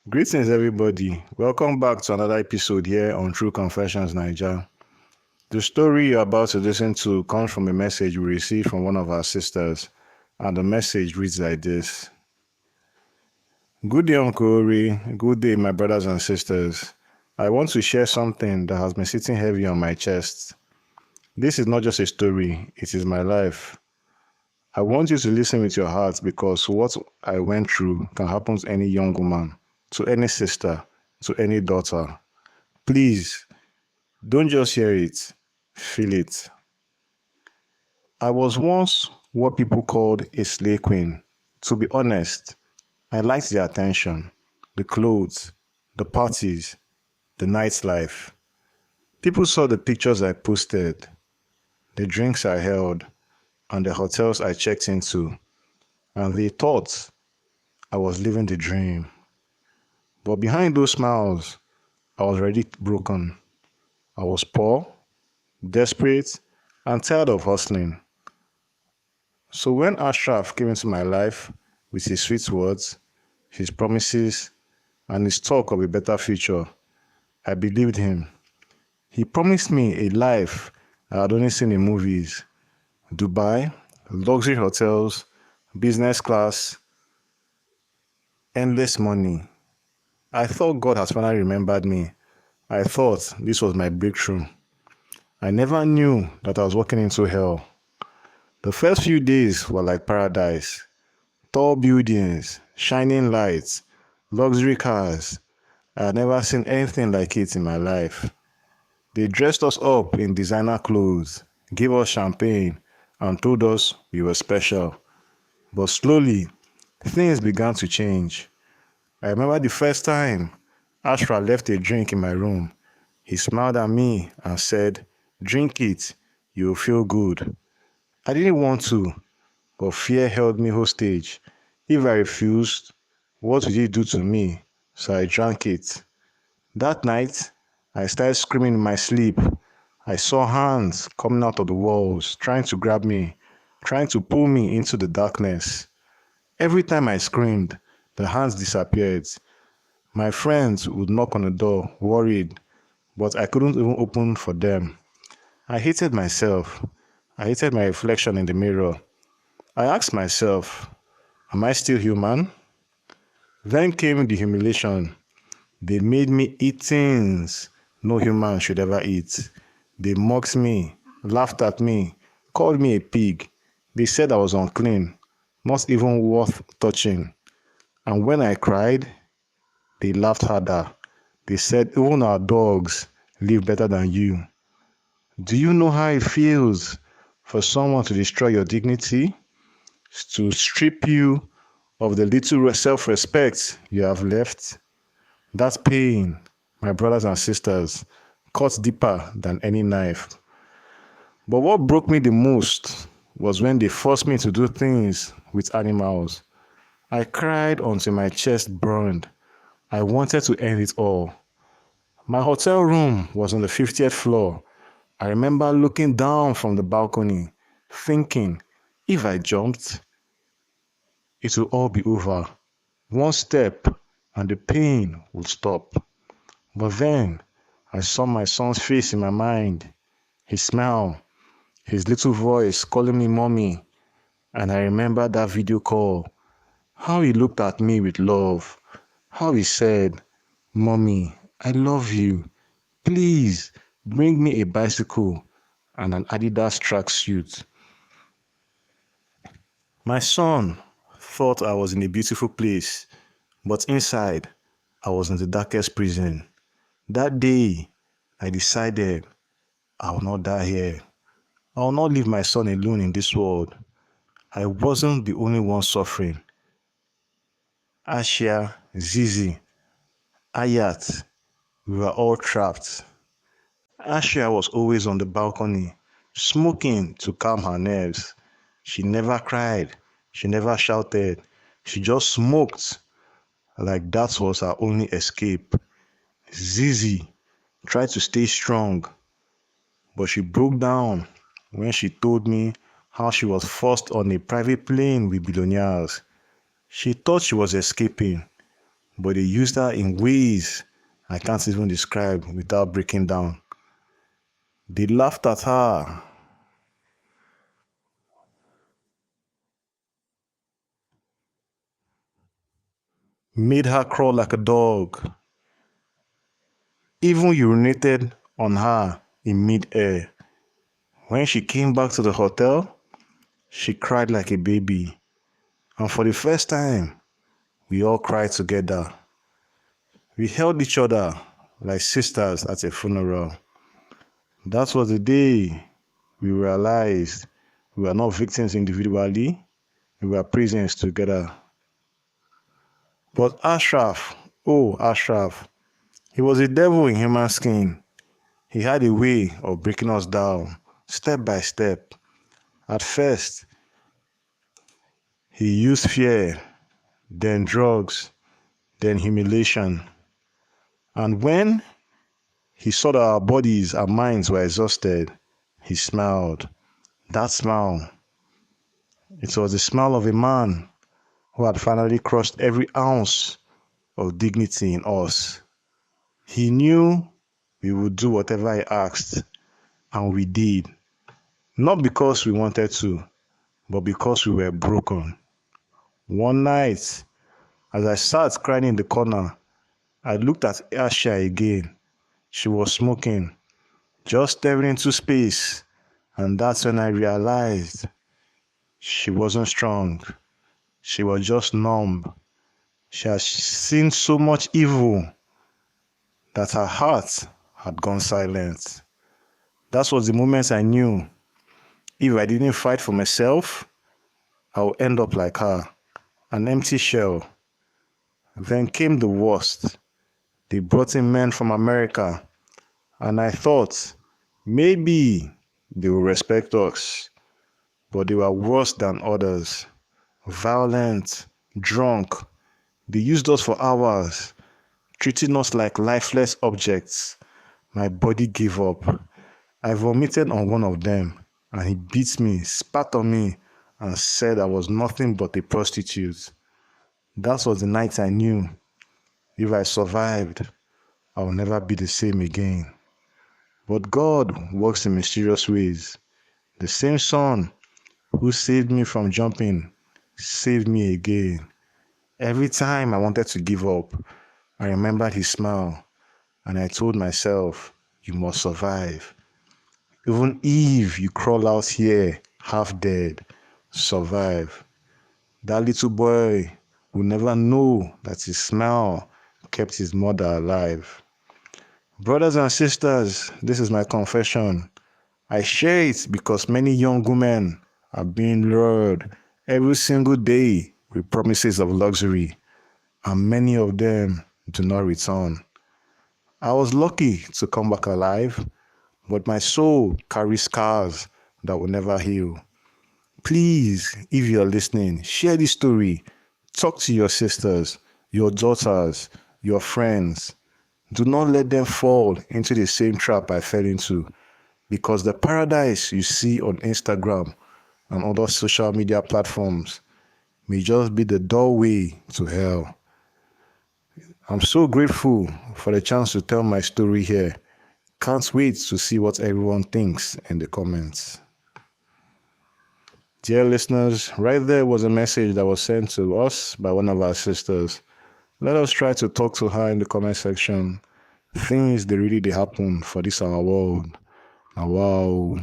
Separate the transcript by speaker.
Speaker 1: Greetings, everybody. Welcome back to another episode here on True Confessions Naija. The story you're about to listen to comes from a message we received from one of our sisters, and the message reads like this. Good day, Uncle Ori. Good day, my brothers and sisters. I want to share something that has been sitting heavy on my chest. This is not just a story, it is my life. I want you to listen with your heart because what I went through can happen to any young woman, to any sister, to any daughter. Please, don't just hear it, feel it. I was once what people called a slay queen. To be honest, I liked the attention, the clothes, the parties, the nightlife. People saw the pictures I posted, the drinks I held, and the hotels I checked into, and they thought I was living the dream. But behind those smiles, I was already broken. I was poor, desperate, and tired of hustling. So when Ashraf came into my life with his sweet words, his promises, and his talk of a better future, I believed him. He promised me a life I had only seen in movies. Dubai, luxury hotels, business class, endless money. I thought God has finally remembered me. I thought this was my breakthrough. I never knew that I was walking into hell. The first few days were like paradise. Tall buildings, shining lights, luxury cars. I had never seen anything like it in my life. They dressed us up in designer clothes, gave us champagne, and told us we were special. But slowly, things began to change. I remember the first time Ashra left a drink in my room. He smiled at me and said, "Drink it, you'll feel good." I didn't want to, but fear held me hostage. If I refused, what would he do to me? So I drank it. That night, I started screaming in my sleep. I saw hands coming out of the walls, trying to grab me, trying to pull me into the darkness. Every time I screamed, the hands disappeared. My friends would knock on the door, worried, but I couldn't even open for them. I hated myself. I hated my reflection in the mirror. I asked myself, am I still human? Then came the humiliation. They made me eat things no human should ever eat. They mocked me, laughed at me, called me a pig. They said I was unclean, not even worth touching. And when I cried, they laughed harder. They said, even our dogs live better than you. Do you know how it feels for someone to destroy your dignity? To strip you of the little self-respect you have left? That pain, my brothers and sisters, cuts deeper than any knife. But what broke me the most was when they forced me to do things with animals. I cried until my chest burned. I wanted to end it all. My hotel room was on the 50th floor. I remember looking down from the balcony, thinking, if I jumped, it would all be over. One step and the pain would stop. But then I saw my son's face in my mind, his smile, his little voice calling me mommy, and I remember that video call, how he looked at me with love, how he said, "Mommy, I love you. Please bring me a bicycle and an Adidas tracksuit." My son thought I was in a beautiful place, but inside, I was in the darkest prison. That day, I decided I will not die here. I will not leave my son alone in this world. I wasn't the only one suffering. Ashia, Zizi, Ayat, we were all trapped. Ashia was always on the balcony, smoking to calm her nerves. She never cried. She never shouted. She just smoked like that was her only escape. Zizi tried to stay strong, but she broke down when she told me how she was forced on a private plane with billionaires. She thought she was escaping, but they used her in ways I can't even describe without breaking down. They laughed at her, made her crawl like a dog, even urinated on her in mid-air. When she came back to the hotel, she cried like a baby. And for the first time, we all cried together. We held each other like sisters at a funeral. That was the day we realized we were not victims individually, we were prisoners together. But Ashraf, oh Ashraf, he was a devil in human skin. He had a way of breaking us down, step by step. At first, he used fear, then drugs, then humiliation. And when he saw that our bodies and minds were exhausted, he smiled. That smile, it was the smile of a man who had finally crushed every ounce of dignity in us. He knew we would do whatever he asked, and we did. Not because we wanted to, but because we were broken. One night, as I sat crying in the corner, I looked at Asha again. She was smoking, just staring into space, and that's when I realized she wasn't strong. She was just numb. She had seen so much evil that her heart had gone silent. That was the moment I knew if I didn't fight for myself, I would end up like her, an empty shell. Then came the worst. They brought in men from America, and I thought maybe they will respect us, but they were worse than others. Violent, drunk. They used us for hours, treating us like lifeless objects. My body gave up. I vomited on one of them, and he beat me, spat on me, and said I was nothing but a prostitute. That was the night I knew if I survived, I will never be the same again. But God works in mysterious ways. The same sun who saved me from jumping saved me again. Every time I wanted to give up, I remembered his smile, and I told myself, you must survive. Even if you crawl out here half dead, survive. That little boy will never know that his smile kept his mother alive. Brothers and sisters, this is my confession. I share it because many young women are being lured every single day with promises of luxury, and many of them do not return. I was lucky to come back alive, but my soul carries scars that will never heal. Please, if you're listening, share this story. Talk to your sisters, your daughters, your friends. Do not let them fall into the same trap I fell into, because the paradise you see on Instagram and other social media platforms may just be the doorway to hell. I'm so grateful for the chance to tell my story here. Can't wait to see what everyone thinks in the comments. Dear listeners, right there was a message that was sent to us by one of our sisters. Let us try to talk to her in the comment section. Things they really happen for this our world. Wow.